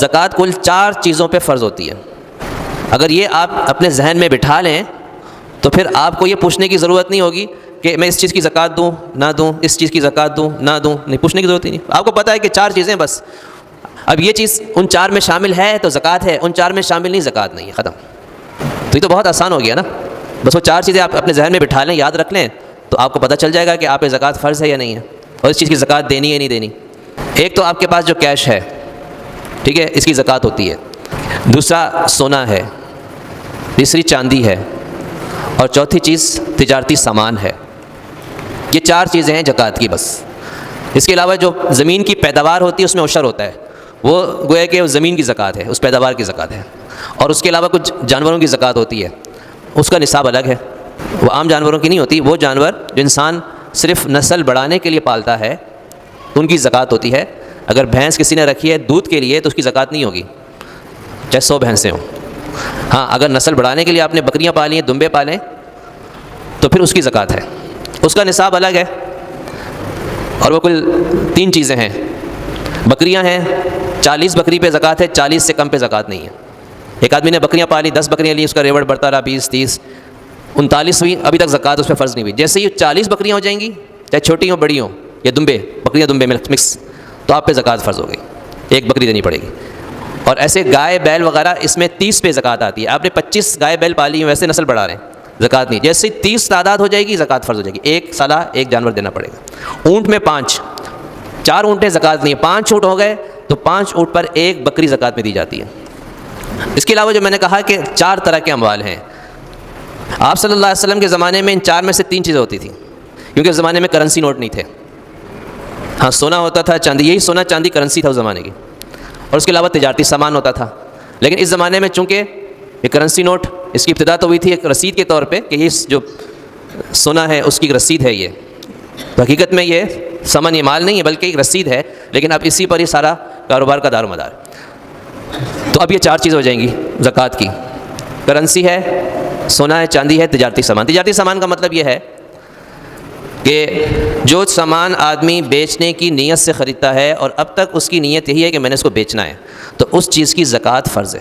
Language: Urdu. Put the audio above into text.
زکوٰۃ کل 4 چیزوں پہ فرض ہوتی ہے. اگر یہ آپ اپنے ذہن میں بٹھا لیں تو پھر آپ کو یہ پوچھنے کی ضرورت نہیں ہوگی کہ میں اس چیز کی زکوٰۃ دوں نہ دوں، اس چیز کی زکوٰۃ دوں نہ دوں، نہیں پوچھنے کی ضرورت ہی نہیں. آپ کو پتہ ہے کہ 4 چیزیں بس. اب یہ چیز ان 4 میں شامل ہے تو زکوٰۃ ہے، ان 4 میں شامل نہیں زکوٰۃ نہیں ہے، ختم. تو یہ تو بہت آسان ہو گیا نا. بس وہ 4 چیزیں آپ اپنے ذہن میں بٹھا لیں، یاد رکھ لیں، تو آپ کو پتہ چل جائے گا کہ آپ پہ زکوٰۃ فرض ہے یا نہیں ہے اور اس چیز کی زکوٰۃ دینی ہے نہیں دینی. ایک تو آپ کے پاس جو کیش ہے، ٹھیک ہے، اس کی زکوٰۃ ہوتی ہے. دوسرا سونا ہے، تیسری چاندی ہے، اور چوتھی چیز تجارتی سامان ہے. یہ 4 چیزیں ہیں زکوٰۃ کی بس. اس کے علاوہ جو زمین کی پیداوار ہوتی ہے اس میں عشر ہوتا ہے، وہ گویا کہ زمین کی زکوٰۃ ہے، اس پیداوار کی زکوٰۃ ہے. اور اس کے علاوہ کچھ جانوروں کی زکوٰۃ ہوتی ہے، اس کا نصاب الگ ہے. وہ عام جانوروں کی نہیں ہوتی، وہ جانور جو انسان صرف نسل بڑھانے کے لیے پالتا ہے ان کی زکوٰۃ ہوتی ہے. اگر بھینس کسی نے رکھی ہے دودھ کے لیے تو اس کی زکوٰۃ نہیں ہوگی، چاہے 100 بھینسیں ہوں. ہاں اگر نسل بڑھانے کے لیے آپ نے بکریاں پالی ہیں، دمبے پالیں، تو پھر اس کی زکوٰۃ ہے، اس کا نصاب الگ ہے. اور وہ کل 3 چیزیں ہیں. بکریاں ہیں، 40 بکری پہ زکوٰۃ ہے، 40 سے کم پہ زکوٰۃ نہیں ہے. ایک آدمی نے بکریاں پالی، 10 بکریاں لی، اس کا ریوڑ بڑھتا رہا، 20 30 39 ہوئی، ابھی تک زکوٰۃ اس پہ فرض نہیں ہوئی. جیسے ہی 40 بکریاں ہو جائیں گی، چاہے چھوٹی ہوں بڑی ہوں، یا دمبے، بکریاں دمبے مکس، تو آپ پہ زکوٰۃ فرض ہو گئی، 1 بکری دینی پڑے گی. اور ایسے گائے بیل وغیرہ اس میں 30 پہ زکوٰۃ آتی ہے. آپ نے 25 گائے بیل پالی ہیں، ویسے نسل بڑھا رہے ہیں، زکوٰۃ نہیں. جیسے 30 تعداد ہو جائے گی زکوٰۃ فرض ہو جائے گی. 1 سالہ 1 جانور دینا پڑے گا. اونٹ میں 5، 4 اونٹیں زکوٰۃ نہیں ہے، 5 اونٹ ہو گئے تو 5 اونٹ پر 1 بکری زکوٰۃ میں دی جاتی ہے. اس کے علاوہ جو میں نے کہا کہ 4 طرح کے اموال ہیں. آپ صلی اللہ علیہ وسلم کے زمانے میں ان 4 میں سے 3 چیزیں ہوتی تھیں، کیونکہ اس زمانے میں کرنسی نوٹ نہیں تھے. ہاں سونا ہوتا تھا، چاندی، یہی سونا چاندی کرنسی تھا اس زمانے کی. اور اس کے علاوہ تجارتی سامان ہوتا تھا. لیکن اس زمانے میں چونکہ یہ کرنسی نوٹ، اس کی ابتدا تو ہوئی تھی ایک رسید کے طور پہ کہ یہ جو سونا ہے اس کی رسید ہے. یہ تو حقیقت میں یہ ثمن، یہ مال نہیں ہے بلکہ ایک رسید ہے، لیکن اب اسی پر ہی سارا کاروبار کا دار و مدار. تو اب یہ 4 چیز ہو جائیں گی زکوٰۃ کی. کرنسی ہے، سونا ہے، چاندی ہے، تجارتی سامان. تجارتی سامان کا مطلب یہ ہے کہ جو سامان آدمی بیچنے کی نیت سے خریدتا ہے اور اب تک اس کی نیت یہی ہے کہ میں نے اس کو بیچنا ہے، تو اس چیز کی زکوٰۃ فرض ہے.